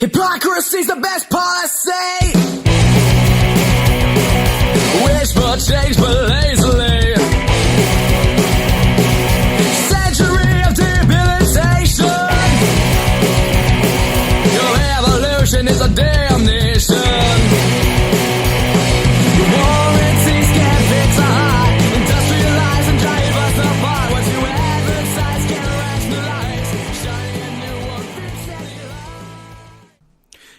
Hypocrisy's the best policy. Wish for change but lazily. Century of debilitation. Your evolution is a damnation. Warranties can't fix a heart. Industrialize and drive us apart. What you advertise can't rationalize. Shining a new one, fix any light.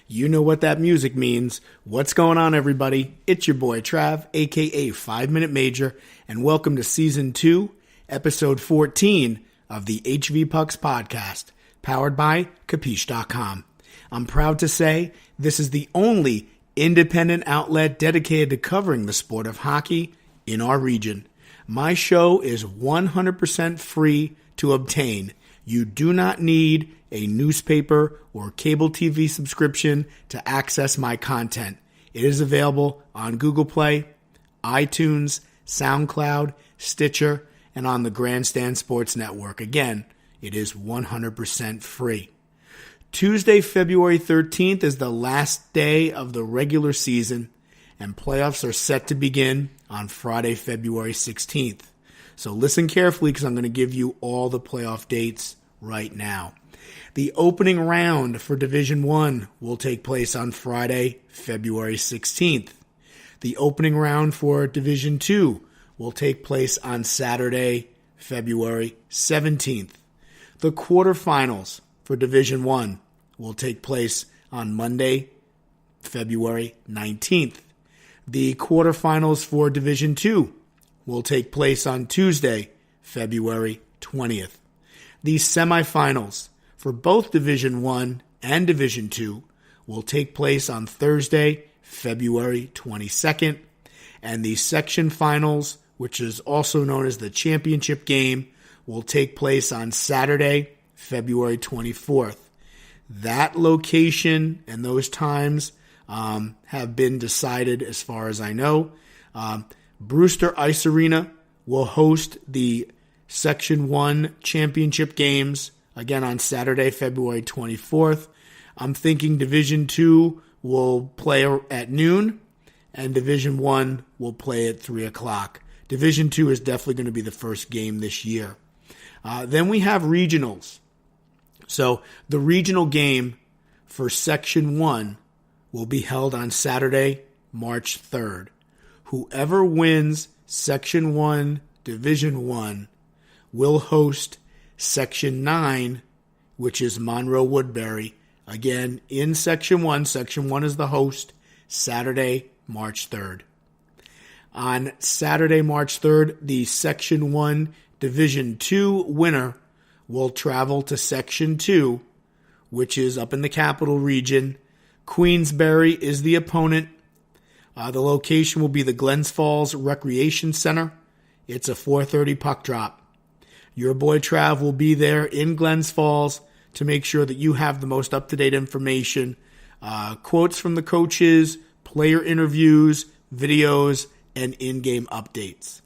You know what that music means. What's going on, everybody? It's your boy Trav, aka 5 Minute Major, and welcome to Season 2, Episode 14 of the HVpucks podcast, powered by Capiche.com. I'm proud to say this is the only independent outlet dedicated to covering the sport of hockey in our region. My show is 100% free to obtain. You do not need a newspaper or cable TV subscription to access my content. It is available on Google Play, iTunes, SoundCloud, Stitcher, and on the Grandstand Sports Network. Again, it is 100% free. Tuesday, February 13th is the last day of the regular season, and playoffs are set to begin on Friday, February 16th. So listen carefully because I'm going to give you all the playoff dates right now. The opening round for Division 1 will take place on Friday, February 16th. The opening round for Division 2 will take place on Saturday, February 17th. The quarterfinals for Division 1 will take place on Monday, February 19th. The quarterfinals for Division 2 will take place on Tuesday, February 20th. The semifinals for both Division 1 and Division 2 will take place on Thursday, February 22nd. And the section finals, which is also known as the championship game, will take place on Saturday, February 24th. That location and those times have been decided as far as I know. Brewster Ice Arena will host the Section 1 championship games, again on Saturday, February 24th. I'm thinking Division 2 will play at noon, and Division 1 will play at 3 o'clock. Division 2 is definitely going to be the first game this year. Then we have regionals. So the regional game for Section 1 will be held on Saturday, March 3rd. Whoever wins Section 1, Division 1, will host Section 9, which is Monroe-Woodbury, again in Section 1. Section 1 is the host, Saturday, March 3rd. On Saturday, March 3rd, the Section 1 Division 2 winner will travel to Section 2, which is up in the Capital Region. Queensbury is the opponent. The location will be the Glens Falls Recreation Center. It's a 4:30 puck drop. Your boy Trav will be there in Glens Falls to make sure that you have the most up-to-date information, quotes from the coaches, player interviews, videos, and in-game updates.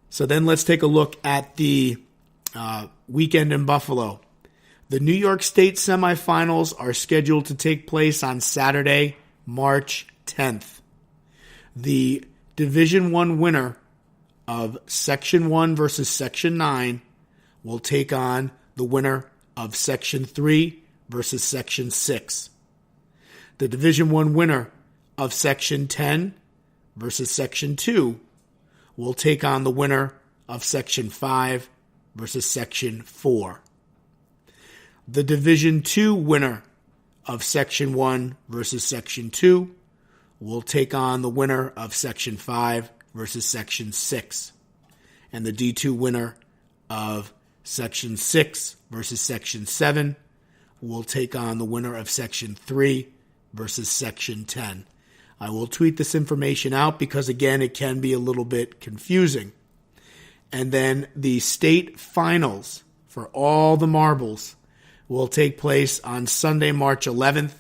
So then let's take a look at the weekend in Buffalo. The New York State semifinals are scheduled to take place on Saturday, March 10th. The Division 1 winner of Section 1 versus Section 9 will take on the winner of Section 3 versus Section 6. The Division 1 winner of Section 10 versus Section 2 will take on the winner of Section 5 versus Section 4. The Division 2 winner of Section 1 versus Section 2 will take on the winner of Section 5 versus Section 6. And the D2 winner of Section 6 versus Section 7 will take on the winner of Section 3 versus Section 10. I will tweet this information out because, again, it can be a little bit confusing. And then the state finals for all the marbles will take place on Sunday, March 11th.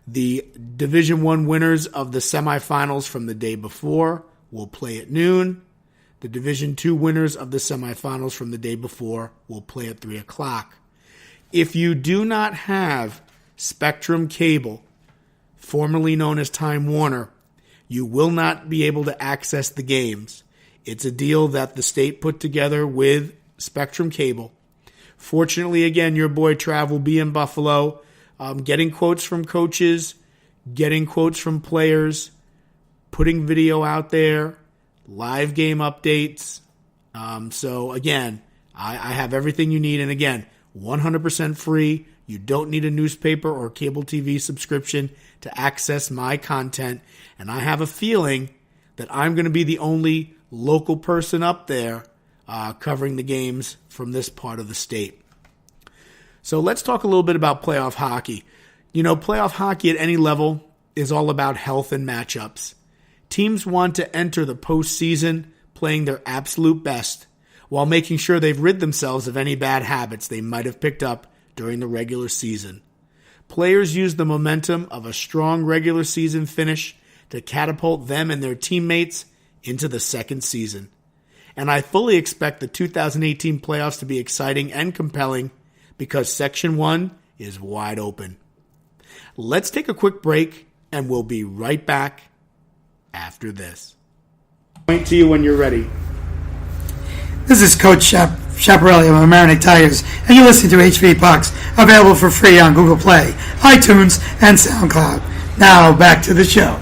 The Division 1 winners of the semifinals from the day before will play at noon. The Division 2 winners of the semifinals from the day before will play at 3 o'clock. If you do not have Spectrum Cable, formerly known as Time Warner, you will not be able to access the games. It's a deal that the state put together with Spectrum Cable. Fortunately, again, your boy Trav will be in Buffalo, getting quotes from coaches, getting quotes from players, putting video out there, live game updates. So again, I have everything you need. And again, 100% free. You don't need a newspaper or cable TV subscription to access my content. And I have a feeling that I'm going to be the only local person up there covering the games from this part of the state. So let's talk a little bit about playoff hockey. You know, playoff hockey at any level is all about health and matchups. Teams want to enter the postseason playing their absolute best while making sure they've rid themselves of any bad habits they might have picked up during the regular season. Players use the momentum of a strong regular season finish to catapult them and their teammates into the second season. And I fully expect the 2018 playoffs to be exciting and compelling because Section 1 is wide open. Let's take a quick break and we'll be right back after this. Point to you when you're ready. This is Coach Chaparelli of American Tigers, and you're listening to HVpucks, available for free on Google Play, iTunes, and SoundCloud. Now, back to the show.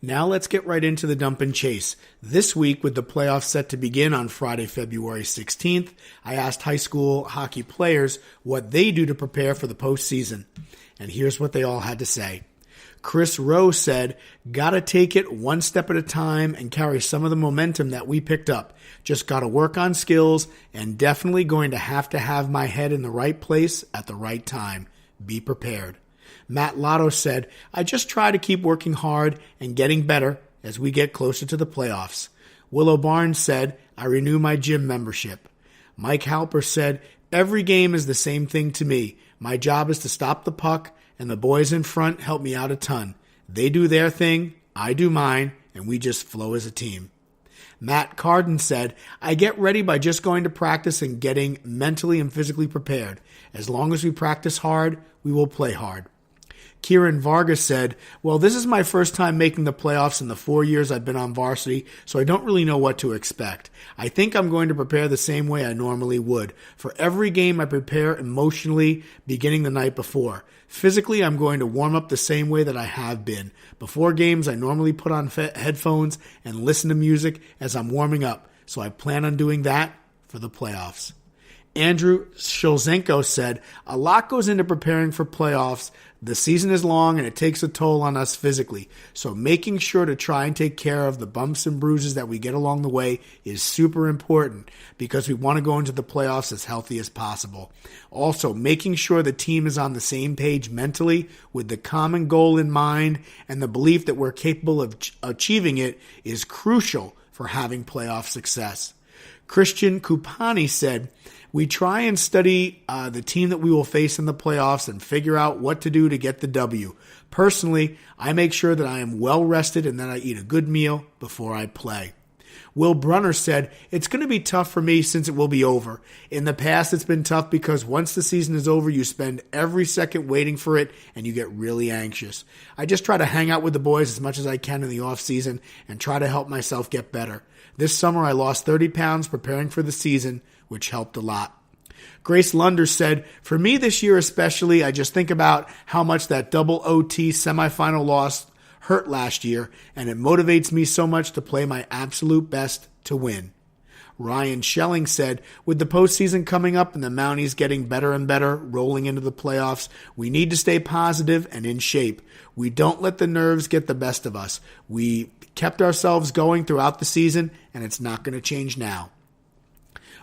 Now let's get right into the dump and chase. This week, with the playoffs set to begin on Friday, February 16th, I asked high school hockey players what they do to prepare for the postseason. And here's what they all had to say. Chris Rowe said, "Gotta take it one step at a time and carry some of the momentum that we picked up. Just gotta work on skills and definitely going to have my head in the right place at the right time. Be prepared." Matt Lotto said, "I just try to keep working hard and getting better as we get closer to the playoffs." Willow Barnes said, "I renew my gym membership." Mike Halper said, "Every game is the same thing to me. My job is to stop the puck, and the boys in front help me out a ton. They do their thing, I do mine, and we just flow as a team." Matt Carden said, "I get ready by just going to practice and getting mentally and physically prepared. As long as we practice hard, we will play hard." Kieran Vargas said, "Well, this is my first time making the playoffs in the 4 years I've been on varsity, so I don't really know what to expect. I think I'm going to prepare the same way I normally would. For every game, I prepare emotionally beginning the night before. Physically, I'm going to warm up the same way that I have been. Before games, I normally put on headphones and listen to music as I'm warming up, so I plan on doing that for the playoffs." Andrew Shulzenko said, "A lot goes into preparing for playoffs. The season is long and it takes a toll on us physically, so making sure to try and take care of the bumps and bruises that we get along the way is super important because we want to go into the playoffs as healthy as possible. Also, making sure the team is on the same page mentally with the common goal in mind and the belief that we're capable of achieving it is crucial for having playoff success." Christian Kupani said, "We try and study the team that we will face in the playoffs and figure out what to do to get the W. Personally, I make sure that I am well rested and that I eat a good meal before I play." Will Brunner said, "It's going to be tough for me since it will be over. In the past, it's been tough because once the season is over, you spend every second waiting for it and you get really anxious. I just try to hang out with the boys as much as I can in the off season and try to help myself get better. This summer, I lost 30 pounds preparing for the season, which helped a lot." Grace Lunder said, "For me this year especially, I just think about how much that double OT semifinal loss hurt last year, and it motivates me so much to play my absolute best to win." Ryan Schelling said, "With the postseason coming up and the Mounties getting better and better, rolling into the playoffs, we need to stay positive and in shape. We don't let the nerves get the best of us. We kept ourselves going throughout the season, and it's not going to change now."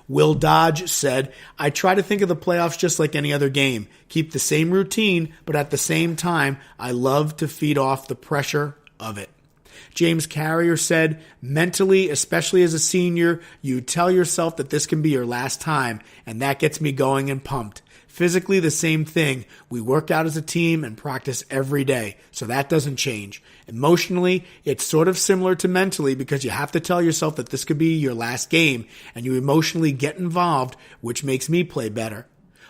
Will Dodge said, "I try to think of the playoffs just like any other game. Keep the same routine, but at the same time, I love to feed off the pressure of it." James Carrier said, "Mentally, especially as a senior, you tell yourself that this can be your last time, and that gets me going and pumped. Physically, the same thing. We work out as a team and practice every day, so that doesn't change. Emotionally, it's sort of similar to mentally because you have to tell yourself that this could be your last game, and you emotionally get involved, which makes me play better.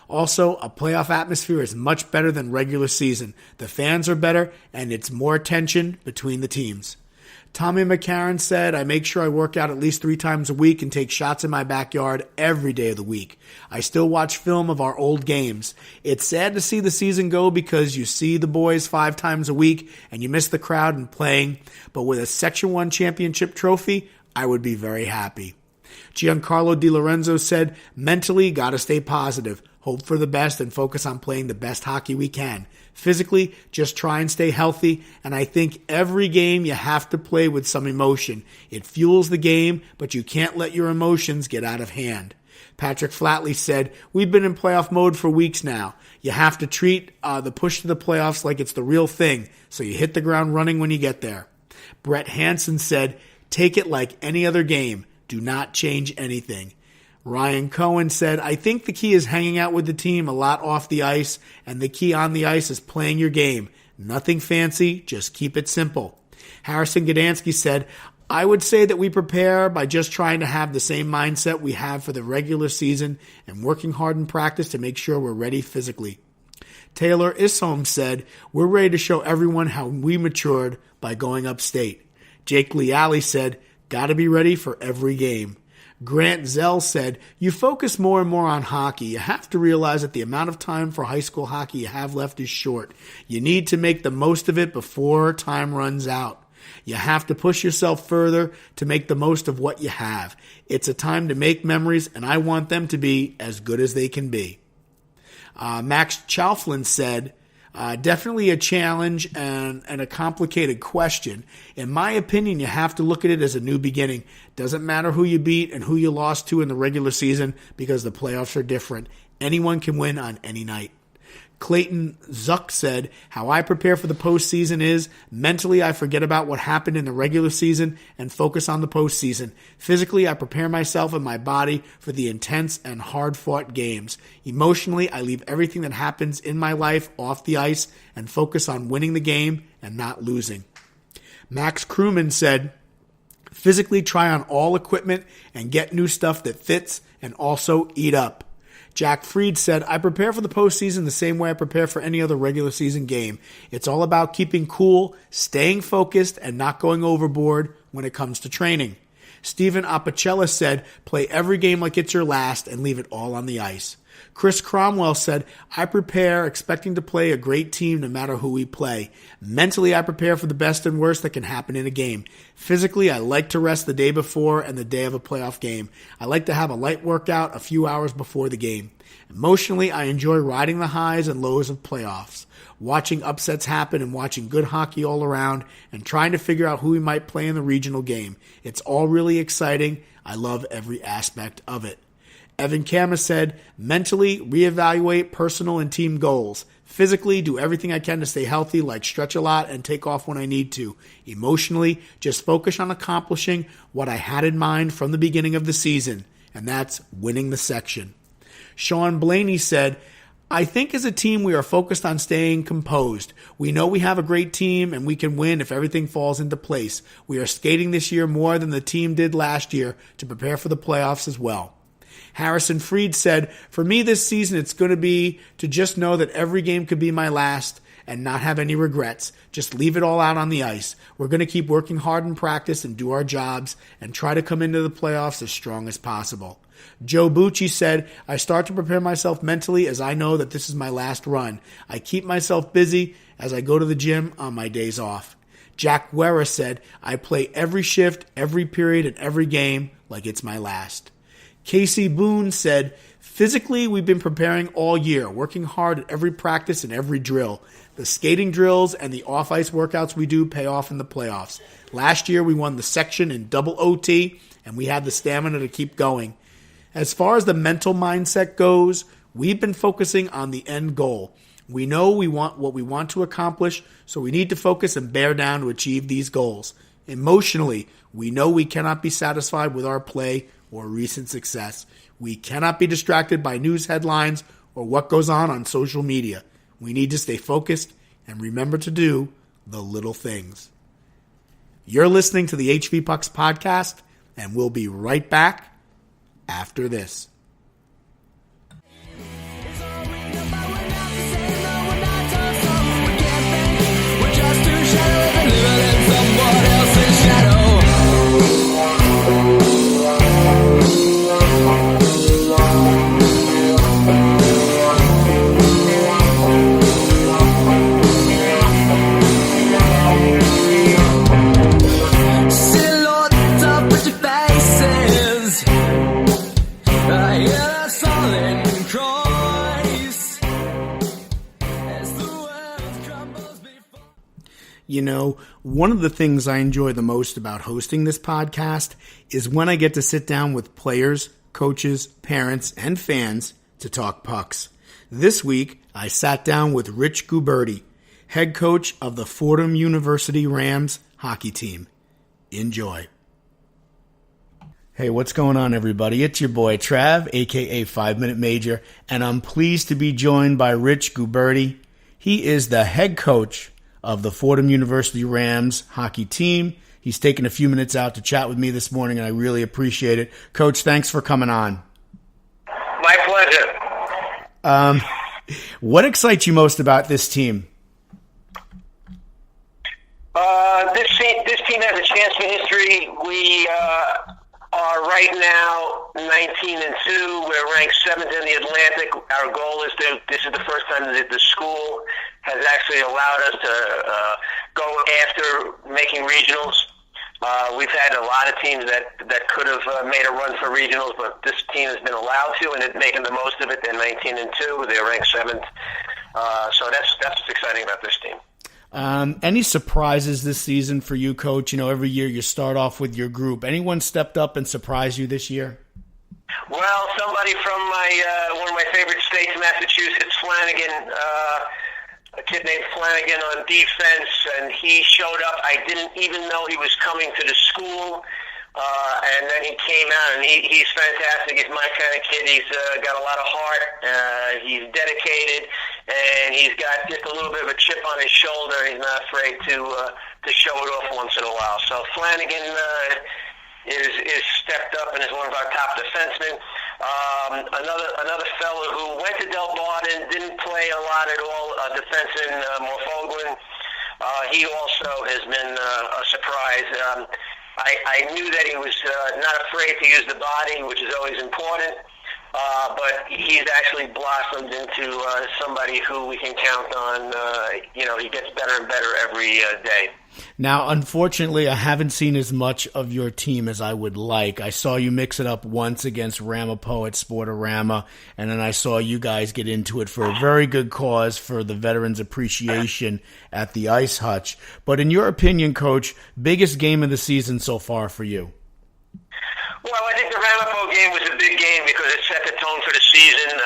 Also, a playoff atmosphere is much better than regular season. The fans are better, and it's more tension between the teams. Tommy McCarron said, I make sure I work out at least 3 times a week and take shots in my backyard every day of the week. I still watch film of our old games. It's sad to see the season go because you see the boys 5 times a week and you miss the crowd and playing, but with a Section 1 championship trophy, I would be very happy. Giancarlo Di Lorenzo said, mentally, gotta stay positive, hope for the best, and focus on playing the best hockey we can. Physically, just try and stay healthy, and I think every game you have to play with some emotion. It fuels the game, but you can't let your emotions get out of hand. Patrick Flatley said, we've been in playoff mode for weeks now. You have to treat the push to the playoffs like it's the real thing, so you hit the ground running when you get there. Brett Hansen said, take it like any other game. Do not change anything. Ryan Cohen said, I think the key is hanging out with the team a lot off the ice, and the key on the ice is playing your game. Nothing fancy, just keep it simple. Harrison Gdansky said, I would say that we prepare by just trying to have the same mindset we have for the regular season and working hard in practice to make sure we're ready physically. Taylor Isholm said, we're ready to show everyone how we matured by going upstate. Jake Leally said, gotta be ready for every game. Grant Zell said, you focus more and more on hockey. You have to realize that the amount of time for high school hockey you have left is short. You need to make the most of it before time runs out. You have to push yourself further to make the most of what you have. It's a time to make memories, and I want them to be as good as they can be. Max Chalflin said, definitely a challenge and a complicated question. In my opinion, you have to look at it as a new beginning. Doesn't matter who you beat and who you lost to in the regular season because the playoffs are different. Anyone can win on any night. Clayton Zuck said, how I prepare for the postseason is, mentally I forget about what happened in the regular season and focus on the postseason. Physically, I prepare myself and my body for the intense and hard-fought games. Emotionally, I leave everything that happens in my life off the ice and focus on winning the game and not losing. Max Crewman said, physically try on all equipment and get new stuff that fits and also eat up. Jack Fried said, I prepare for the postseason the same way I prepare for any other regular season game. It's all about keeping cool, staying focused, and not going overboard when it comes to training. Steven Apicella said, play every game like it's your last and leave it all on the ice. Chris Cromwell said, I prepare expecting to play a great team no matter who we play. Mentally, I prepare for the best and worst that can happen in a game. Physically, I like to rest the day before and the day of a playoff game. I like to have a light workout a few hours before the game. Emotionally, I enjoy riding the highs and lows of playoffs, watching upsets happen and watching good hockey all around and trying to figure out who we might play in the regional game. It's all really exciting. I love every aspect of it. Evan Kama said, mentally, reevaluate personal and team goals. Physically, do everything I can to stay healthy, like stretch a lot and take off when I need to. Emotionally, just focus on accomplishing what I had in mind from the beginning of the season, and that's winning the section. Sean Blaney said, I think as a team we are focused on staying composed. We know we have a great team and we can win if everything falls into place. We are skating this year more than the team did last year to prepare for the playoffs as well. Harrison Freed said, for me this season it's going to be to just know that every game could be my last and not have any regrets. Just leave it all out on the ice. We're going to keep working hard in practice and do our jobs and try to come into the playoffs as strong as possible. Joe Bucci said, I start to prepare myself mentally as I know that this is my last run. I keep myself busy as I go to the gym on my days off. Jack Guerra said, I play every shift, every period, and every game like it's my last. Casey Boone said, physically, we've been preparing all year, working hard at every practice and every drill. The skating drills and the off-ice workouts we do pay off in the playoffs. Last year, we won the section in double OT, and we had the stamina to keep going. As far as the mental mindset goes, we've been focusing on the end goal. We know we want what we want to accomplish, so we need to focus and bear down to achieve these goals. Emotionally, we know we cannot be satisfied with our play or recent success. We cannot be distracted by news headlines or what goes on social media. We need to stay focused and remember to do the little things. You're listening to the HVpucks podcast, and we'll be right back after this. It's all You know, one of the things I enjoy the most about hosting this podcast is when I get to sit down with players, coaches, parents, and fans to talk pucks. This week, I sat down with Rich Guberti, head coach of the Fordham University Rams hockey team. Enjoy. Hey, what's going on, everybody? It's your boy Trav, aka 5 Minute Major, and I'm pleased to be joined by Rich Guberti. He is the head coach of the Fordham University Rams hockey team. He's taken a few minutes out to chat with me this morning, and I really appreciate it. Coach, thanks for coming on. My pleasure. What excites you most about this team? This team has a chance for history. We are right now 19-2. We're ranked 7th in the Atlantic. Our goal is this is the first time that the school has actually allowed us to go after making regionals. We've had a lot of teams that could have made a run for regionals, but this team has been allowed to, and it's making the most of it. They're 19-2. They're ranked 7th. So that's what's exciting about this team. Any surprises this season for you, Coach? You know, every year you start off with your group. Anyone stepped up and surprised you this year? Well, somebody from one of my favorite states, Massachusetts, Flanagan, a kid named Flanagan on defense, and he showed up. I didn't even know he was coming to the school, and then he came out, and he's fantastic. He's my kind of kid. He's got a lot of heart. He's dedicated, and he's got just a little bit of a chip on his shoulder. He's not afraid to show it off once in a while. So Flanagan is stepped up and is one of our top defensemen. Another fellow who went to Del Barton, didn't play a lot at all, defenseman Morfoglin. He also has been a surprise. I knew that he was not afraid to use the body, which is always important. But he's actually blossomed into somebody who we can count on. He gets better and better every day. Now, unfortunately, I haven't seen as much of your team as I would like. I saw you mix it up once against Ramapo at Sportorama, and then I saw you guys get into it for a very good cause for the Veterans Appreciation at the Ice Hutch. But in your opinion, Coach, biggest game of the season so far for you? Well, I think the Ramapo game was a big game because it set the tone for the season.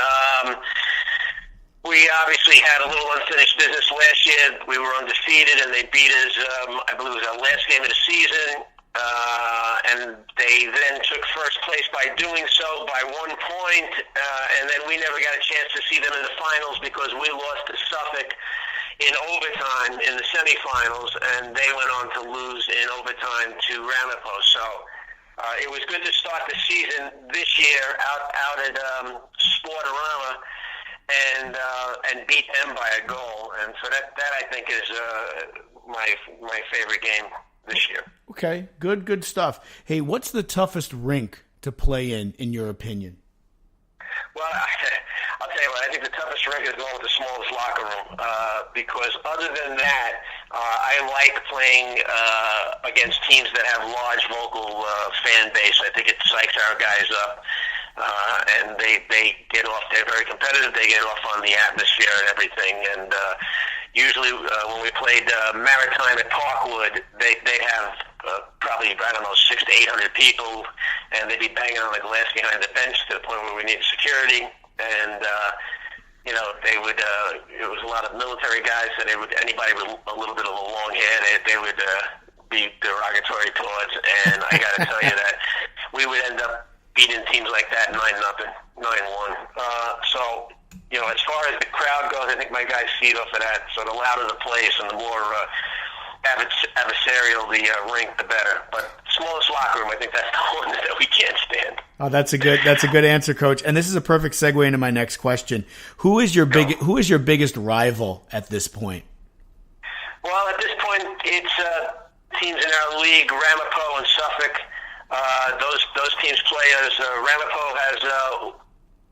We obviously had a little unfinished business last year. We were undefeated, and they beat us, I believe it was our last game of the season. And they then took first place by doing so by 1 point. And then we never got a chance to see them in the finals because we lost to Suffolk in overtime in the semifinals, and they went on to lose in overtime to Ramapo. So it was good to start the season this year out at Sportorama and beat them by a goal, and so that I think is my favorite game this year. Okay, good stuff. Hey, what's the toughest rink to play in your opinion? Well, I'll tell you what, I think the toughest rink is going with the smallest locker room, because other than that, I like playing against teams that have large vocal fan base. I think it psychs our guys up, and they get off, they're very competitive, they get off on the atmosphere and everything, and usually when we played Maritime at Parkwood, they have probably, 600 to 800 people, and they'd be banging on the glass behind the bench to the point where we needed security, and they would, it was a lot of military guys, so anybody with a little bit of a long hair, they would be derogatory towards, and I got to tell you that we would end up beating teams like that 9-0, 9-1. So, as far as the crowd goes, I think my guys feed off of that. So the louder the place and the more adversarial the rink, the better. But smallest locker room, I think that's the one that we can't stand. Oh, that's a good answer, Coach. And this is a perfect segue into my next question. Who is your biggest rival at this point? Well, at this point, it's teams in our league, Ramapo and Suffolk. Those teams play us. Ramapo has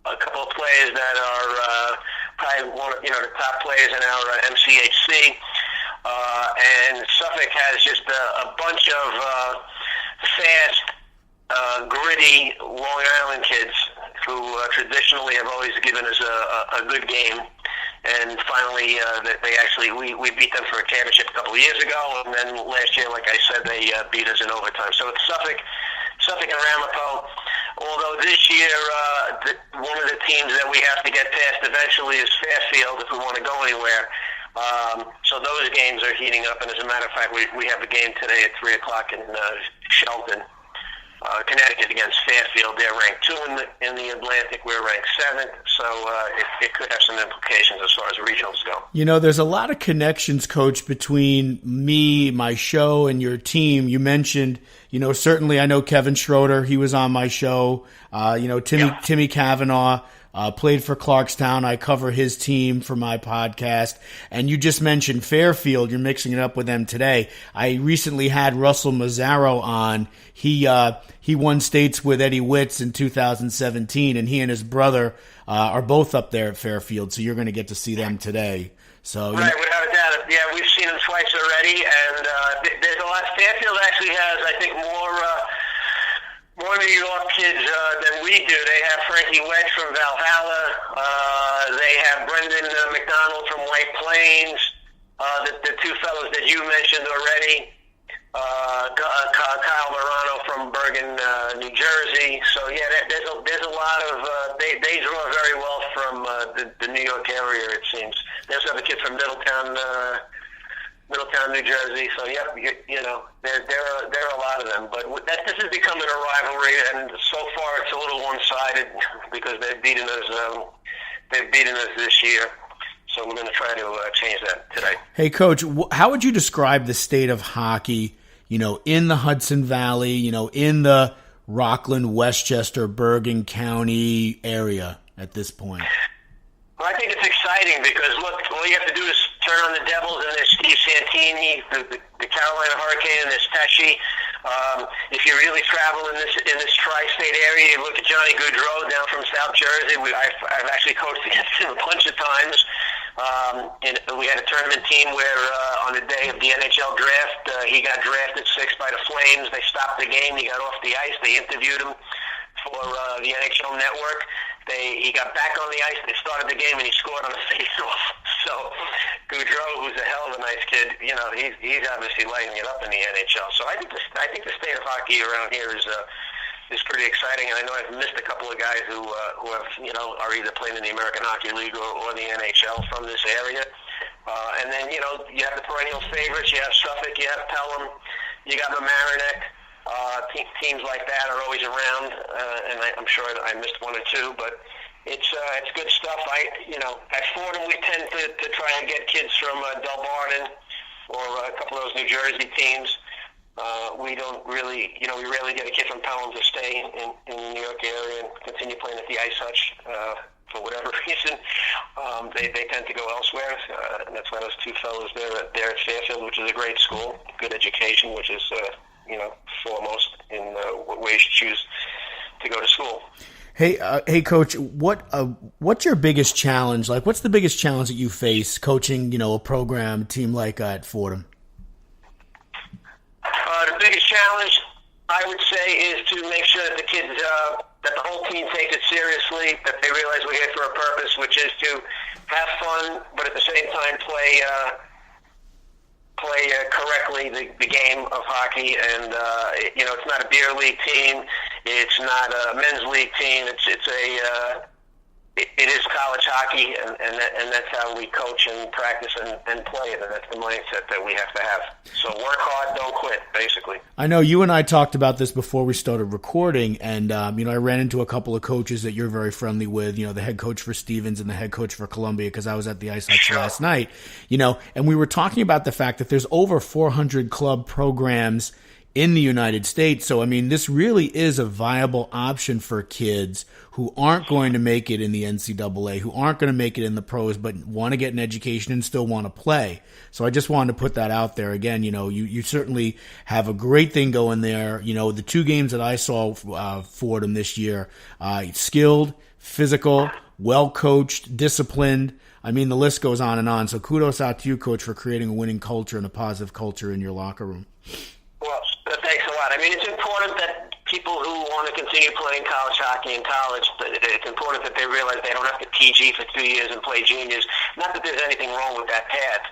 a couple of players that are probably one of the top players in our MCHC, and Suffolk has just a bunch of fast, gritty Long Island kids who traditionally have always given us a good game. And finally, we beat them for a championship a couple of years ago, and then last year, like I said, they beat us in overtime. So it's Suffolk and Ramapo. Although this year, one of the teams that we have to get past eventually is Fairfield if we want to go anywhere. So those games are heating up, and as a matter of fact, we have a game today at 3 o'clock in Shelton, Connecticut against Fairfield. They're ranked 2 in the Atlantic. We're ranked 7th, so it could have some implications as far as regionals go. You know, there's a lot of connections, Coach, between me, my show, and your team. You mentioned, certainly I know Kevin Schroeder. He was on my show. Timmy Kavanaugh played for Clarkstown. I cover his team for my podcast. And you just mentioned Fairfield. You're mixing it up with them today. I recently had Russell Mazzaro on. He won states with Eddie Witz in 2017, and he and his brother are both up there at Fairfield, so you're going to get to see them today. So right, without a doubt. Yeah, we've seen them twice already, and there's a lot. Fairfield actually has, I think, more New York kids than we do. They have Frankie Wedge from Valhalla. They have Brendan McDonald from White Plains. The 2 fellows that you mentioned already. Kyle Morano from Bergen, New Jersey. So yeah, there's a lot of they draw very well from the New York area. It seems. They also have a kid from Middletown, New Jersey. So yeah, there are a lot of them. But this is becoming a rivalry, and so far it's a little one-sided because they've beaten us. They've beaten us this year. So we're going to try to change that today. Hey, Coach, how would you describe the state of hockey, in the Hudson Valley, in the Rockland, Westchester, Bergen County area at this point? Well, I think it's exciting because, look, all you have to do is turn on the Devils, and there's Steve Santini, the Carolina Hurricane, and there's Pesci. If you really travel in this tri-state area, you look at Johnny Gaudreau down from South Jersey. I've actually coached against him a bunch of times. And we had a tournament team where on the day of the NHL draft, he got drafted 6th by the Flames. They stopped the game. He got off the ice. They interviewed him for the NHL Network. He got back on the ice. They started the game, and he scored on a face-off. So Gaudreau, who's a hell of a nice kid, he's obviously lighting it up in the NHL. So I think the state of hockey around here is pretty exciting, and I know I've missed a couple of guys who have are either playing in the American Hockey League or the NHL from this area. And then you have the perennial favorites. You have Suffolk, you have Pelham, you got the Mamaroneck. Teams like that are always around, and I'm sure I missed 1 or 2, but it's good stuff. At Fordham we tend to try and get kids from Delbarton or a couple of those New Jersey teams. We don't really, we rarely get a kid from Pelham to stay in the New York area and continue playing at the Ice Hutch for whatever reason. They tend to go elsewhere, and that's why those 2 fellows there at Fairfield, which is a great school, good education, which is foremost in what way you should choose to go to school. Hey, Coach, what's your biggest challenge? Like, what's the biggest challenge that you face coaching, a program, team like at Fordham? The biggest challenge, I would say, is to make sure that the kids, that the whole team takes it seriously, that they realize we're here for a purpose, which is to have fun, but at the same time play correctly the game of hockey. And it's not a beer league team, it's not a men's league team. It is college hockey, and that's how we coach and practice and play it, and that's the mindset that we have to have. So work hard, don't quit, basically. I know you and I talked about this before we started recording, and I ran into a couple of coaches that you're very friendly with, the head coach for Stevens and the head coach for Columbia, because I was at the Ice Hutch last night, and we were talking about the fact that there's over 400 club programs in the United States. So, this really is a viable option for kids who aren't going to make it in the NCAA, who aren't going to make it in the pros, but want to get an education and still want to play. So I just wanted to put that out there. Again, you certainly have a great thing going there. The 2 games that I saw for them this year, skilled, physical, well-coached, disciplined. The list goes on and on. So kudos out to you, Coach, for creating a winning culture and a positive culture in your locker room. Well, thanks a lot. It's important that people who want to continue playing college hockey in college, it's important that they realize they don't have to PG for 2 years and play juniors. Not that there's anything wrong with that path,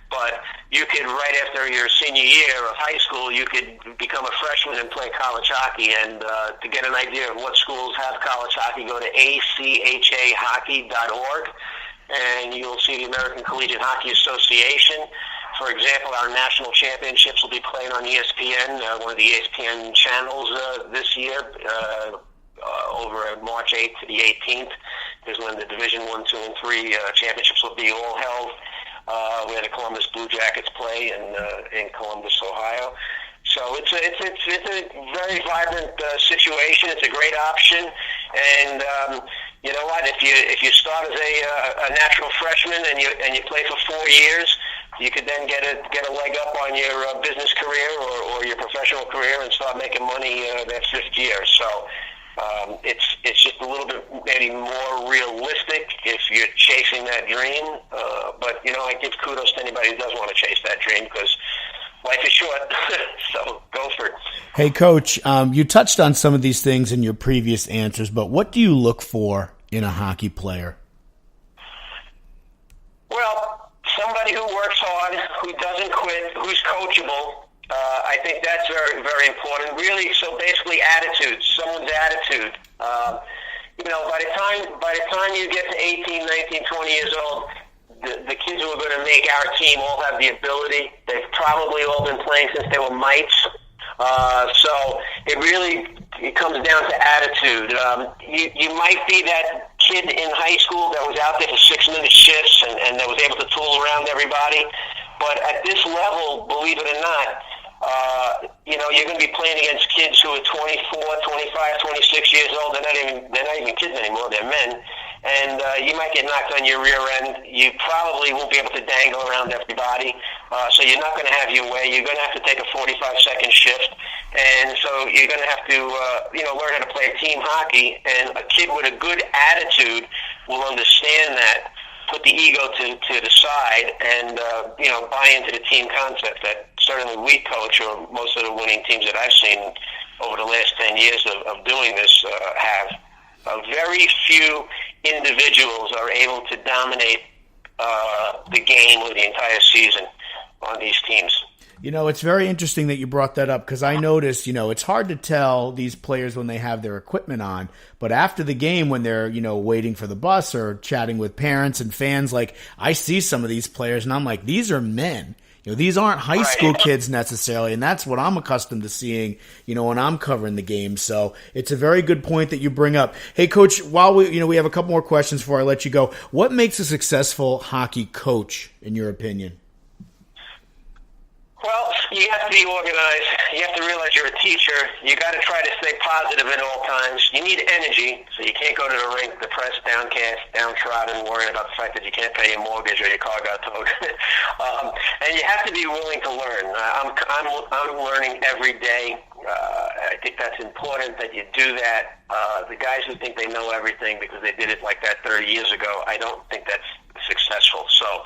but you could, right after your senior year of high school, you could become a freshman and play college hockey. And to get an idea of what schools have college hockey, go to achahockey.org, and you'll see the American Collegiate Hockey Association. For example, our national championships will be played on ESPN, one of the ESPN channels this year, over March 8th to the 18th, is when the Division 1, 2, and 3 championships will be all held, where the Columbus Blue Jackets play in Columbus, Ohio. So it's a very vibrant situation. It's a great option, and you know what? If you start as a natural freshman and you play for 4 years, you could then get a leg up on your business career or your professional career and start making money that 5th year. So it's just a little bit maybe more realistic if you're chasing that dream. But you know, I give kudos to anybody who does want to chase that dream, because life is short. So go for it. Hey, Coach, you touched on some of these things in your previous answers, but what do you look for in a hockey player? Well, somebody who works hard, who doesn't quit, who's coachable. I think that's very, very important. Really, so basically attitude, someone's attitude. You know, by the time you get to 18, 19, 20 years old, the kids who are going to make our team all have the ability. They've probably all been playing since they were mites. So it comes down to attitude. You might be that kid in high school that was out there for 6-minute shifts and that was able to tool around everybody. But at this level, believe it or not, you know, you're going to be playing against kids who are 24, 25, 26 years old. They're not even kids anymore. They're men. And you might get knocked on your rear end. You probably won't be able to dangle around everybody. So you're not going to have your way. You're going to have to take a 45-second shift. And so you're going to have to, learn how to play team hockey. And a kid with a good attitude will understand that, put the ego to the side, and, buy into the team concept that certainly we coach, or most of the winning teams that I've seen over the last 10 years of doing this have. Very few individuals are able to dominate the game or the entire season on these teams. You know, it's very interesting that you brought that up, because I noticed, it's hard to tell these players when they have their equipment on, but after the game when they're, waiting for the bus or chatting with parents and fans, like I see some of these players and I'm like, these are men. These aren't high school kids necessarily, and that's what I'm accustomed to seeing, when I'm covering the game. So it's a very good point that you bring up. Hey, Coach, while we have a couple more questions before I let you go. What makes a successful hockey coach, in your opinion? Well, you have to be organized. You have to realize you're a teacher. You got to try to stay positive at all times. You need energy, so you can't go to the rink depressed, downcast, downtrodden, worrying about the fact that you can't pay your mortgage or your car got towed. And you have to be willing to learn. I'm learning every day. I think that's important that you do that. The guys who think they know everything because they did it like that 30 years ago, I don't think that's successful. So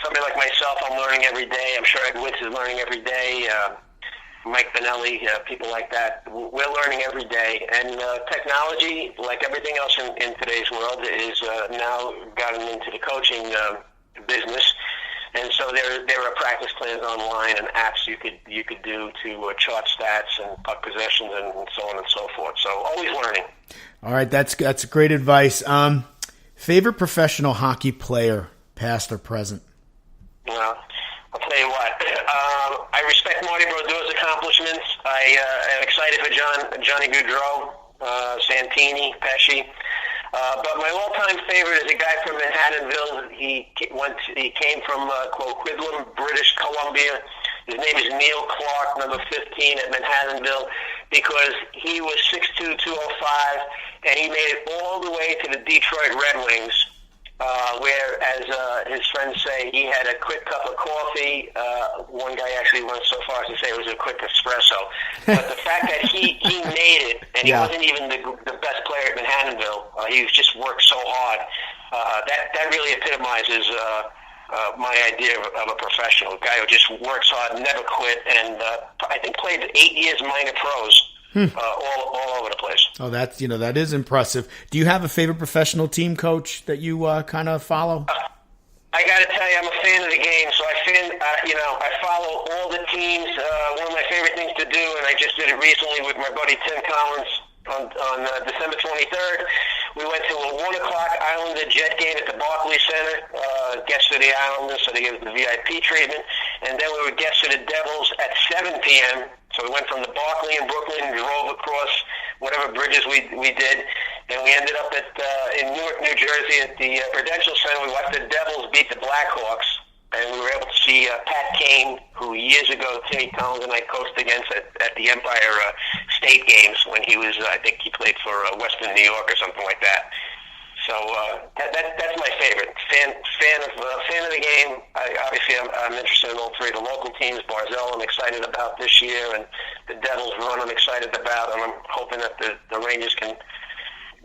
somebody like myself, I'm learning every day. I'm sure Ed Witz is learning every day. Mike Benelli, people like that. We're learning every day. And technology, like everything else in today's world, is now gotten into the coaching business. And so there are practice plans online and apps you could do to chart stats and puck possessions and so on and so forth. So always learning. All right, that's great advice. Favorite professional hockey player, past or present? Well, I'll tell you what. I respect Marty Brodeur's accomplishments. I am excited for Johnny Gaudreau, Santini, Pesci. But my all-time favorite is a guy from Manhattanville. He came from Coquitlam, British Columbia. His name is Neil Clark, number 15 at Manhattanville, because he was 6'2", 205, and he made it all the way to the Detroit Red Wings. Where, as his friends say, he had a quick cup of coffee. One guy actually went so far as to say it was a quick espresso. But the fact that he made it, and he wasn't even the best player at Manhattanville, he just worked so hard, that really epitomizes my idea of a professional, a guy who just works hard, never quit, and I think played 8 years minor pros all over the place. Oh, that is impressive. Do you have a favorite professional team coach that you kind of follow? I got to tell you, I'm a fan of the game, so I follow all the teams. One of my favorite things to do, and I just did it recently with my buddy Tim Collins on December 23rd. We went to a 1 o'clock Islander Jet game at the Barclays Center. Guests of the Islanders, so they gave us the VIP treatment. And then we were guests of the Devils at 7 p.m. So we went from the Barclay in Brooklyn, drove across whatever bridges we did, and we ended up in Newark, New Jersey at the Prudential Center. We watched the Devils beat the Blackhawks, and we were able to see Pat Kane, who years ago Timmy Collins and I coached against at the Empire State Games when he was, I think he played for Western New York or something like that. So that's my favorite. Fan of the game. Obviously, I'm interested in all three of the local teams. Barzell, I'm excited about this year, and the Devils run, I'm excited about, and I'm hoping that the Rangers can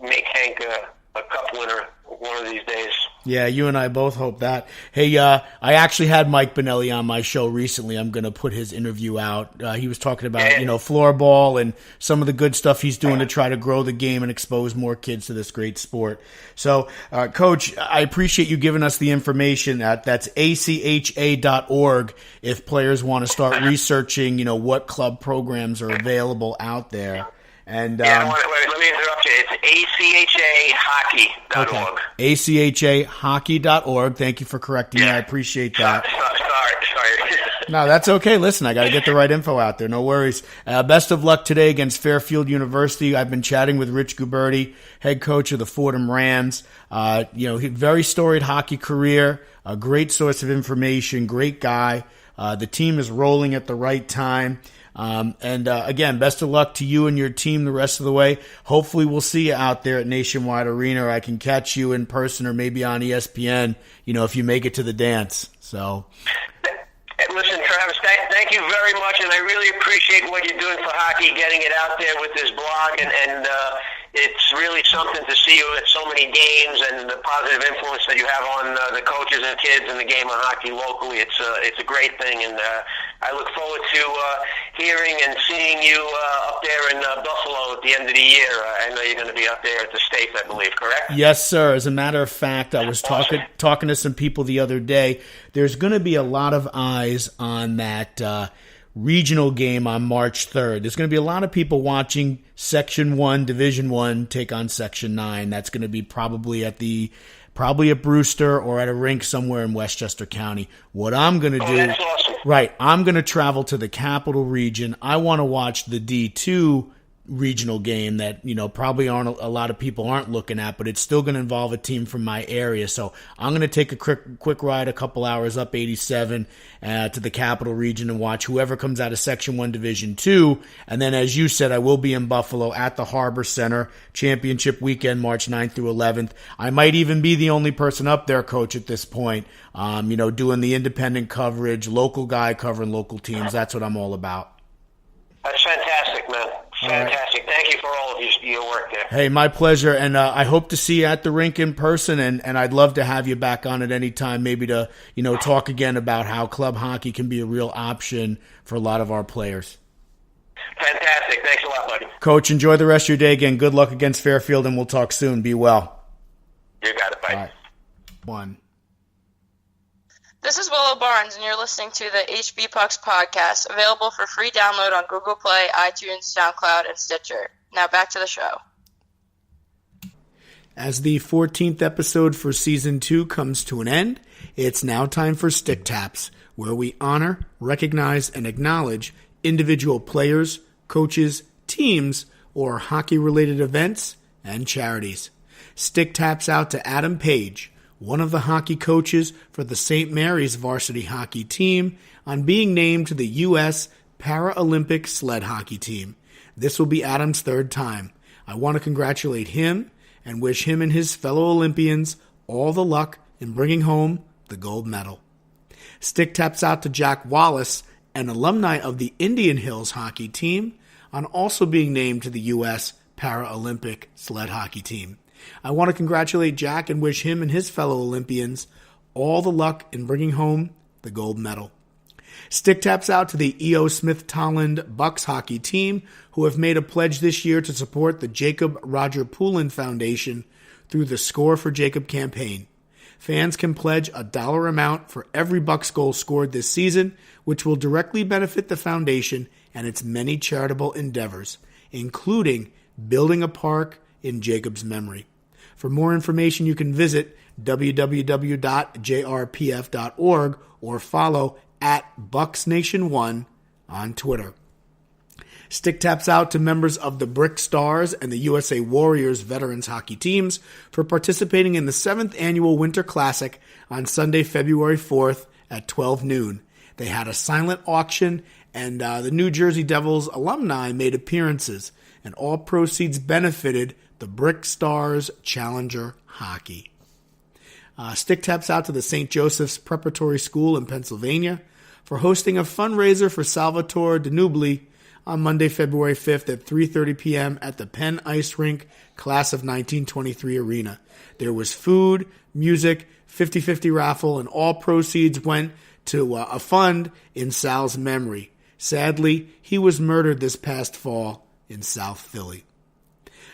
make Hank a cup winner one of these days. Yeah, you and I both hope that. Hey, I actually had Mike Benelli on my show recently. I'm going to put his interview out. He was talking about, floorball and some of the good stuff he's doing to try to grow the game and expose more kids to this great sport. So, Coach, I appreciate you giving us the information. That's ACHA.org if players want to start researching, what club programs are available out there. And wait, let me interrupt you. It's ACHAHockey.org. Okay. ACHAHockey.org. Thank you for correcting me. I appreciate that. Sorry. No, that's okay. Listen, I got to get the right info out there. No worries. Best of luck today against Fairfield University. I've been chatting with Rich Guberti, head coach of the Fordham Rams. Very storied hockey career, a great source of information, great guy. The team is rolling at the right time. Again, best of luck to you and your team the rest of the way. Hopefully we'll see you out there at Nationwide Arena, or I can catch you in person or maybe on ESPN, if you make it to the dance. So, listen, Travis, thank you very much, and I really appreciate what you're doing for hockey, getting it out there with this blog, and it's really something to see you at so many games and the positive influence that you have on the coaches and kids in the game of hockey locally. It's a great thing, and I look forward to hearing and seeing you up there in Buffalo at the end of the year. I know you're going to be up there at the States, I believe, correct? Yes, sir. As a matter of fact, I was talking to some people the other day. There's going to be a lot of eyes on that regional game on March 3rd. There's going to be a lot of people watching Section 1, Division 1 take on Section 9. That's going to be probably at Brewster or at a rink somewhere in Westchester County. What I'm going to do, that's awesome. Right, I'm going to travel to the Capital Region. I want to watch the D2 regional game that probably a lot of people aren't looking at, but it's still going to involve a team from my area. So I'm going to take a quick ride, a couple hours up 87 to the Capital Region and watch whoever comes out of Section 1 Division 2. And then, as you said, I will be in Buffalo at the Harbor Center Championship Weekend, March 9th through 11th. I might even be the only person up there, Coach, at this point, doing the independent coverage, local guy covering local teams. That's what I'm all about. That's fantastic, man. Fantastic. Thank you for all of your work there. Hey, my pleasure. And I hope to see you at the rink in person. And I'd love to have you back on at any time, maybe to, talk again about how club hockey can be a real option for a lot of our players. Fantastic. Thanks a lot, buddy. Coach, enjoy the rest of your day again. Good luck against Fairfield, and we'll talk soon. Be well. You got it. Bye. All right. 1. This is Willow Barnes, and you're listening to the HVpucks podcast, available for free download on Google Play, iTunes, SoundCloud, and Stitcher. Now back to the show. As the 14th episode for Season 2 comes to an end, it's now time for Stick Taps, where we honor, recognize, and acknowledge individual players, coaches, teams, or hockey-related events and charities. Stick Taps out to Adam Page, one of the hockey coaches for the St. Mary's varsity hockey team, on being named to the U.S. Paralympic sled hockey team. This will be Adam's 3rd time. I want to congratulate him and wish him and his fellow Olympians all the luck in bringing home the gold medal. Stick taps out to Jack Wallace, an alumni of the Indian Hills hockey team, on also being named to the U.S. Paralympic sled hockey team. I want to congratulate Jack and wish him and his fellow Olympians all the luck in bringing home the gold medal. Stick taps out to the E.O. Smith-Tolland Bucks hockey team, who have made a pledge this year to support the Jacob Roger Poulin Foundation through the Score for Jacob campaign. Fans can pledge a dollar amount for every Bucks goal scored this season, which will directly benefit the foundation and its many charitable endeavors, including building a park in Jacob's memory. For more information, you can visit www.jrpf.org or follow @BucksNation1 on Twitter. Stick taps out to members of the Brick Stars and the USA Warriors veterans hockey teams for participating in the 7th Annual Winter Classic on Sunday, February 4th at 12 noon. They had a silent auction, and the New Jersey Devils alumni made appearances, and all proceeds benefited the Brick Stars Challenger Hockey. Stick taps out to the St. Joseph's Preparatory School in Pennsylvania for hosting a fundraiser for Salvatore Danubli on Monday, February 5th at 3:30 p.m. at the Penn Ice Rink Class of 1923 Arena. There was food, music, 50-50 raffle, and all proceeds went to a fund in Sal's memory. Sadly, he was murdered this past fall in South Philly.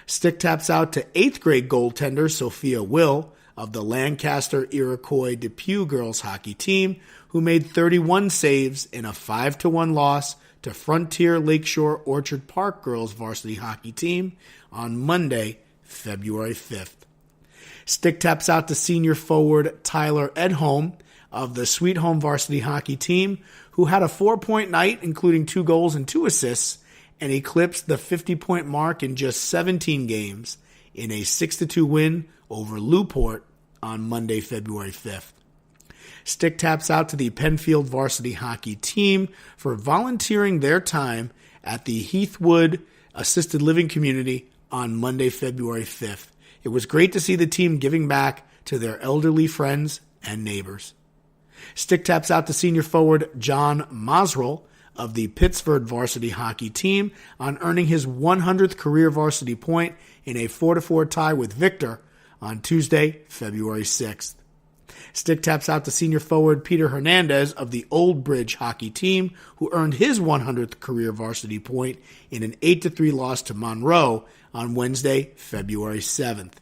Stick taps out to 8th grade goaltender Sophia Will of the Lancaster Iroquois Depew girls hockey team, who made 31 saves in a 5-1 loss to Frontier Lakeshore Orchard Park girls varsity hockey team on Monday, February 5th. Stick taps out to senior forward Tyler Edholm of the Sweet Home varsity hockey team, who had a 4-point night, including 2 goals and 2 assists, and eclipsed the 50-point mark in just 17 games in a 6-2 win over Newport on Monday, February 5th. Stick taps out to the Penfield varsity hockey team for volunteering their time at the Heathwood Assisted Living Community on Monday, February 5th. It was great to see the team giving back to their elderly friends and neighbors. Stick taps out to senior forward John Mosrell of the Pittsford varsity hockey team on earning his 100th career varsity point in a 4-4 tie with Victor on Tuesday, February 6th. Stick taps out to senior forward Peter Hernandez of the Old Bridge hockey team, who earned his 100th career varsity point in an 8-3 loss to Monroe on Wednesday, February 7th.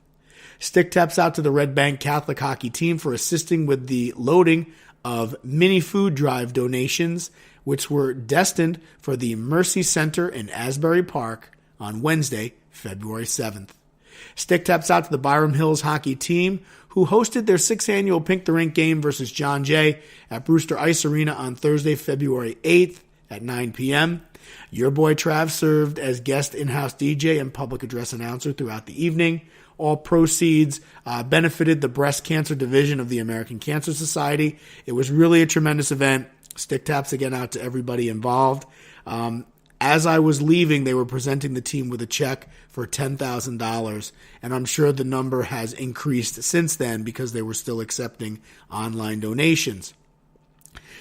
Stick taps out to the Red Bank Catholic hockey team for assisting with the loading of mini food drive donations, which were destined for the Mercy Center in Asbury Park on Wednesday, February 7th. Stick taps out to the Byram Hills hockey team, who hosted their 6th annual Pink the Rink game versus John Jay at Brewster Ice Arena on Thursday, February 8th at 9 p.m. Your boy Trav served as guest in-house DJ and public address announcer throughout the evening. All proceeds benefited the breast cancer division of the American Cancer Society. It was really a tremendous event. Stick taps again out to everybody involved. As I was leaving, they were presenting the team with a check for $10,000, and I'm sure the number has increased since then because they were still accepting online donations.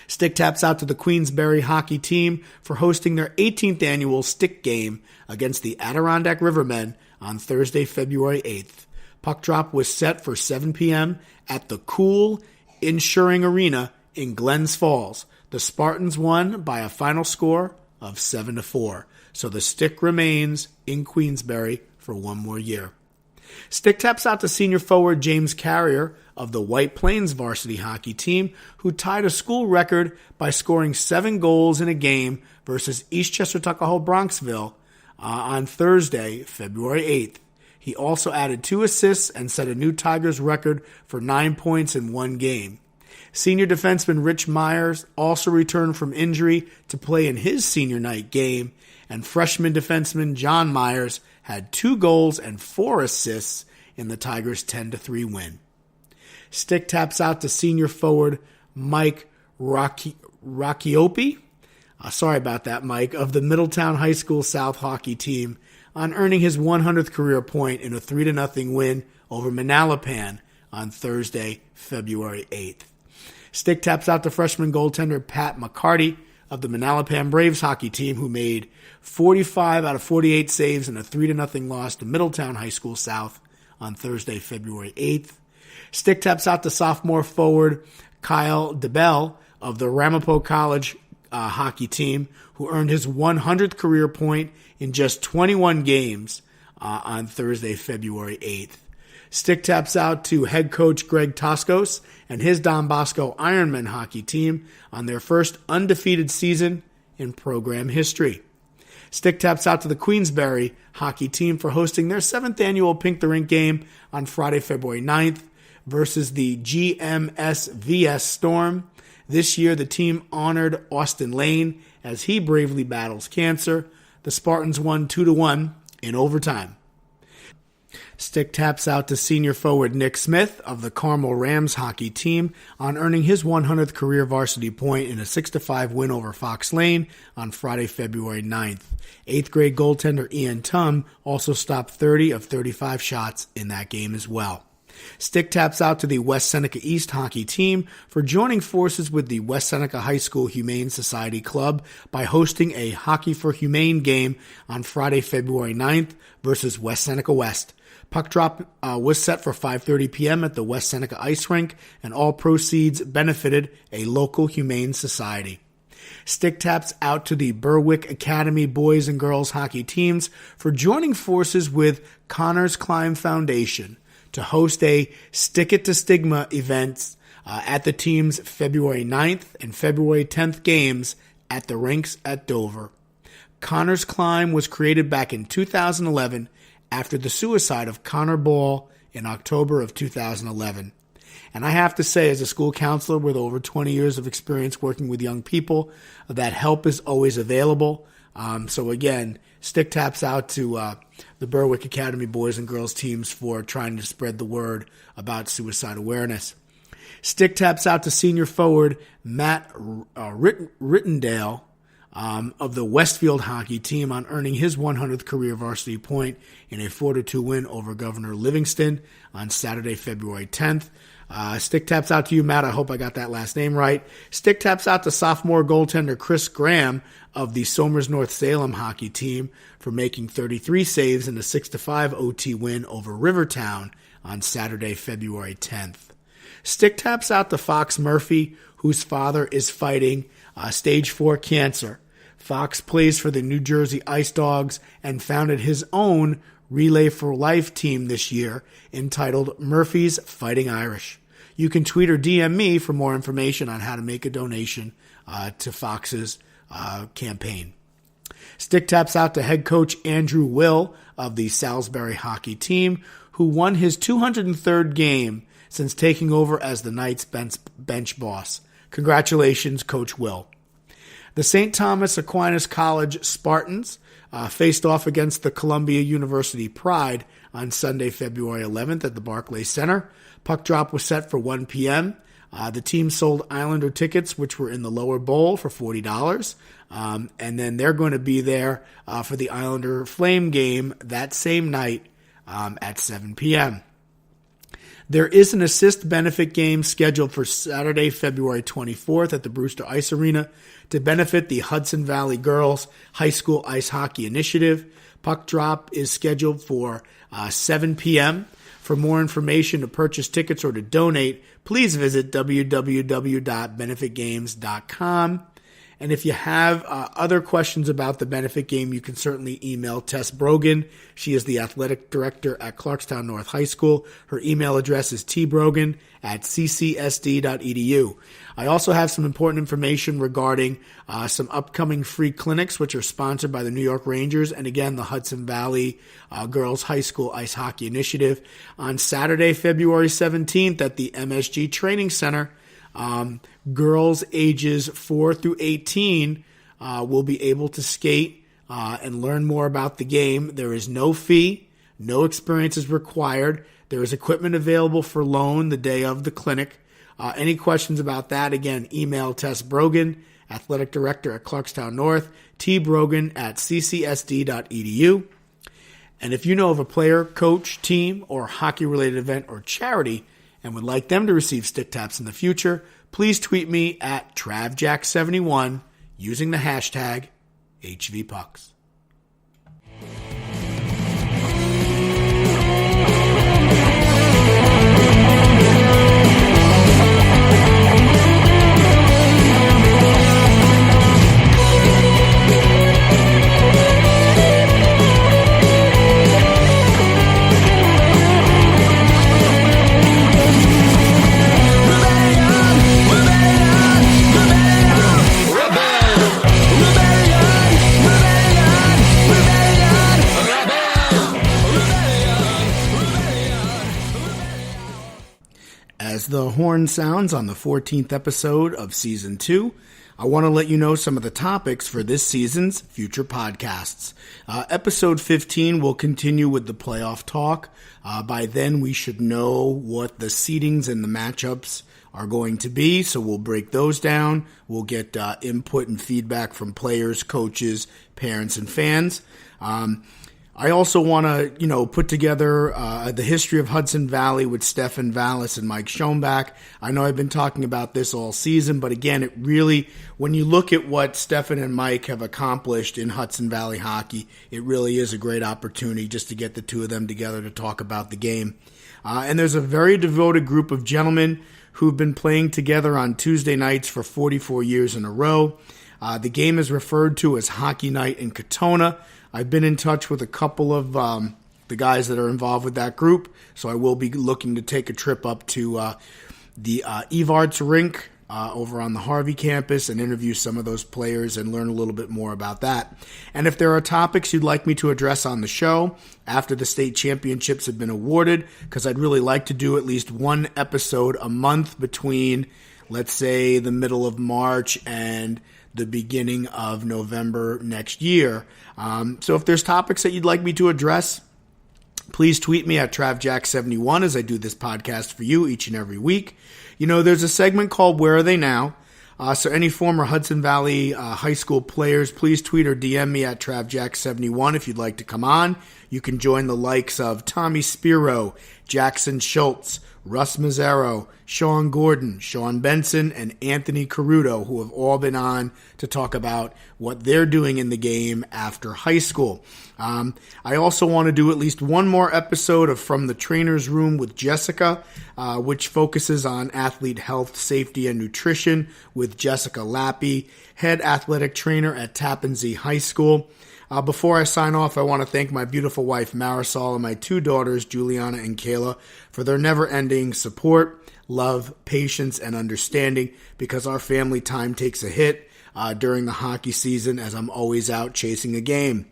Stick taps out to the Queensberry hockey team for hosting their 18th annual stick game against the Adirondack Rivermen on Thursday, February 8th. Puck drop was set for 7 p.m. at the Cool Insuring Arena in Glens Falls. The Spartans won by a final score of 7-4. So the stick remains in Queensberry for one more year. Stick taps out to senior forward James Carrier of the White Plains varsity hockey team, who tied a school record by scoring 7 goals in a game versus Eastchester Tuckahoe Bronxville on Thursday, February 8th. He also added 2 assists and set a new Tigers record for 9 points in one game. Senior defenseman Rich Myers also returned from injury to play in his senior night game, and freshman defenseman John Myers had 2 goals and 4 assists in the Tigers' 10-3 win. Stick taps out to senior forward Mike Rakiopi. Sorry about that, Mike, of the Middletown High School South hockey team on earning his 100th career point in a 3-0 win over Manalapan on Thursday, February 8th. Stick taps out to freshman goaltender Pat McCarty of the Manalapan Braves hockey team, who made 45 out of 48 saves in a 3-0 loss to Middletown High School South on Thursday, February 8th. Stick taps out to sophomore forward Kyle DeBell of the Ramapo College hockey team, who earned his 100th career point in just 21 games on Thursday, February 8th. Stick taps out to head coach Greg Toskos and his Don Bosco Ironman hockey team on their first undefeated season in program history. Stick taps out to the Queensberry hockey team for hosting their 7th annual Pink the Rink game on Friday, February 9th versus the GMSVS Storm. This year, the team honored Austin Lane as he bravely battles cancer. The Spartans won 2-1 in overtime. Stick taps out to senior forward Nick Smith of the Carmel Rams hockey team on earning his 100th career varsity point in a 6-5 win over Fox Lane on Friday, February 9th. 8th grade goaltender Ian Tum also stopped 30 of 35 shots in that game as well. Stick taps out to the West Seneca East hockey team for joining forces with the West Seneca High School Humane Society Club by hosting a Hockey for Humane game on Friday, February 9th versus West Seneca West. Puck drop was set for 5:30 p.m. at the West Seneca Ice Rink, and all proceeds benefited a local humane society. Stick taps out to the Berwick Academy boys and girls hockey teams for joining forces with Connors Climb Foundation to host a Stick It to Stigma event at the team's February 9th and February 10th games at the rinks at Dover. Connors Climb was created back in 2011 after the suicide of Connor Ball in October of 2011. And I have to say, as a school counselor with over 20 years of experience working with young people, that help is always available. So again, stick taps out to the Berwick Academy boys and girls teams for trying to spread the word about suicide awareness. Stick taps out to senior forward Matt Rittendale of the Westfield hockey team on earning his 100th career varsity point in a 4-2 win over Governor Livingston on Saturday, February 10th. Stick taps out to you, Matt. I hope I got that last name right. Stick taps out to sophomore goaltender Chris Graham of the Somers North Salem hockey team for making 33 saves in a 6-5 OT win over Rivertown on Saturday, February 10th. Stick taps out to Fox Murphy, whose father is fighting stage 4 cancer. Fox plays for the New Jersey Ice Dogs and founded his own Relay for Life team this year entitled Murphy's Fighting Irish. You can tweet or DM me for more information on how to make a donation to Fox's campaign. Stick taps out to head coach Andrew Will of the Salisbury hockey team, who won his 203rd game since taking over as the Knights bench boss. Congratulations, Coach Will. The St. Thomas Aquinas College Spartans faced off against the Columbia University Pride on Sunday, February 11th at the Barclays Center. Puck drop was set for 1 p.m. The team sold Islander tickets, which were in the lower bowl, for $40. And then they're going to be there for the Islander Flame game that same night at 7 p.m. There is an assist benefit game scheduled for Saturday, February 24th at the Brewster Ice Arena to benefit the Hudson Valley Girls High School Ice Hockey Initiative. Puck drop is scheduled for 7 p.m. For more information, to purchase tickets, or to donate, please visit www.benefitgames.com. And if you have other questions about the benefit game, you can certainly email Tess Brogan. She is the athletic director at Clarkstown North High School. Her email address is tbrogan@ccsd.edu. I also have some important information regarding some upcoming free clinics, which are sponsored by the New York Rangers and, again, the Hudson Valley Girls High School Ice Hockey Initiative. On Saturday, February 17th at the MSG Training Center, girls ages 4 through 18 will be able to skate and learn more about the game. There is no fee, no experience is required. There is equipment available for loan the day of the clinic. Any questions about that, again, email Tess Brogan, athletic director at Clarkstown North, tbrogan@ccsd.edu. And if you know of a player, coach, team, or hockey-related event or charity and would like them to receive stick taps in the future, please tweet me at TravJack71 using the hashtag HVpucks. As the horn sounds on the 14th episode of Season 2, I want to let you know some of the topics for this season's future podcasts. Episode 15 will continue with the playoff talk. By then, we should know what the seedings and the matchups are going to be, so we'll break those down. We'll get input and feedback from players, coaches, parents, and fans. I also want to, put together the history of Hudson Valley with Stefan Vallis and Mike Schoenbach. I know I've been talking about this all season, but again, it really, when you look at what Stefan and Mike have accomplished in Hudson Valley hockey, it really is a great opportunity just to get the two of them together to talk about the game. And there's a very devoted group of gentlemen who've been playing together on Tuesday nights for 44 years in a row. The game is referred to as Hockey Night in Katona. I've been in touch with a couple of the guys that are involved with that group, so I will be looking to take a trip up to the Evarts rink over on the Harvey campus and interview some of those players and learn a little bit more about that. And if there are topics you'd like me to address on the show after the state championships have been awarded, because I'd really like to do at least one episode a month between, let's say, the middle of March and the beginning of November next year. So if there's topics that you'd like me to address, please tweet me at TravJack71 as I do this podcast for you each and every week. There's a segment called Where Are They Now? So any former Hudson Valley high school players, please tweet or DM me at TravJack71 if you'd like to come on. You can join the likes of Tommy Spiro, Jackson Schultz, Russ Mazzaro, Sean Gordon, Sean Benson, and Anthony Caruto, who have all been on to talk about what they're doing in the game after high school. I also want to do at least one more episode of From the Trainer's Room with Jessica, which focuses on athlete health, safety, and nutrition with Jessica Lappy, head athletic trainer at Tappan Zee High School. Before I sign off, I want to thank my beautiful wife, Marisol, and my two daughters, Juliana and Kayla, for their never-ending support, love, patience, and understanding, because our family time takes a hit during the hockey season as I'm always out chasing a game.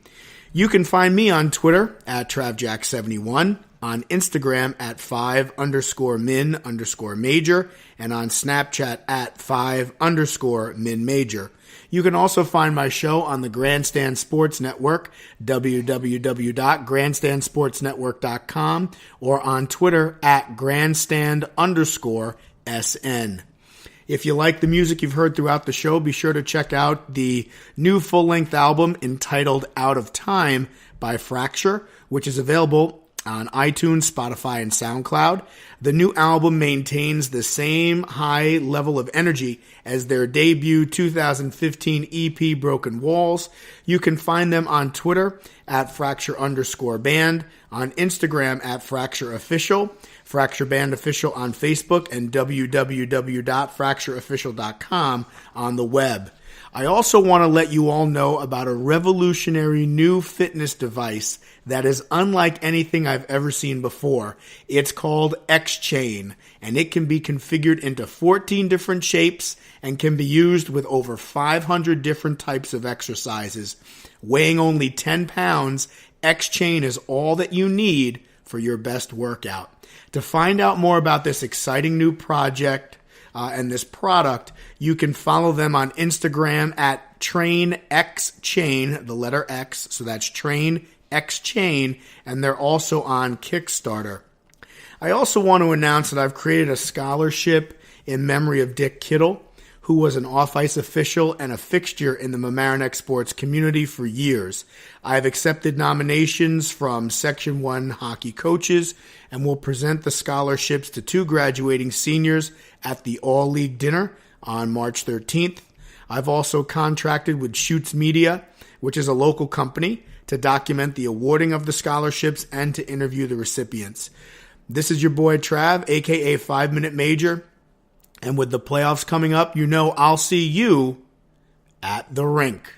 You can find me on Twitter at TravJack71, on Instagram at 5_min_major, and on Snapchat at 5_min_major. You can also find my show on the Grandstand Sports Network, www.grandstandsportsnetwork.com, or on Twitter at grandstand_SN. If you like the music you've heard throughout the show, be sure to check out the new full-length album entitled Out of Time by Fracture, which is available on iTunes, Spotify, and SoundCloud. The new album maintains the same high level of energy as their debut 2015 EP Broken Walls. You can find them on Twitter at Fracture_band, on Instagram at Fracture Official, Fracture Band Official on Facebook, and www.fractureofficial.com on the web. I also want to let you all know about a revolutionary new fitness device that is unlike anything I've ever seen before. It's called X-Chain, and it can be configured into 14 different shapes and can be used with over 500 different types of exercises. Weighing only 10 pounds, X-Chain is all that you need for your best workout. To find out more about this exciting new project and this product, you can follow them on Instagram at TrainXChain, the letter X, so that's TrainXChain, and they're also on Kickstarter. I also want to announce that I've created a scholarship in memory of Dick Kittle, who was an off-ice official and a fixture in the Mamaroneck sports community for years. I've accepted nominations from Section 1 hockey coaches and will present the scholarships to two graduating seniors at the All-League Dinner on March 13th. I've also contracted with Shoots Media, which is a local company, to document the awarding of the scholarships and to interview the recipients. This is your boy Trav, a.k.a. 5 Minute Major. And with the playoffs coming up, I'll see you at the rink.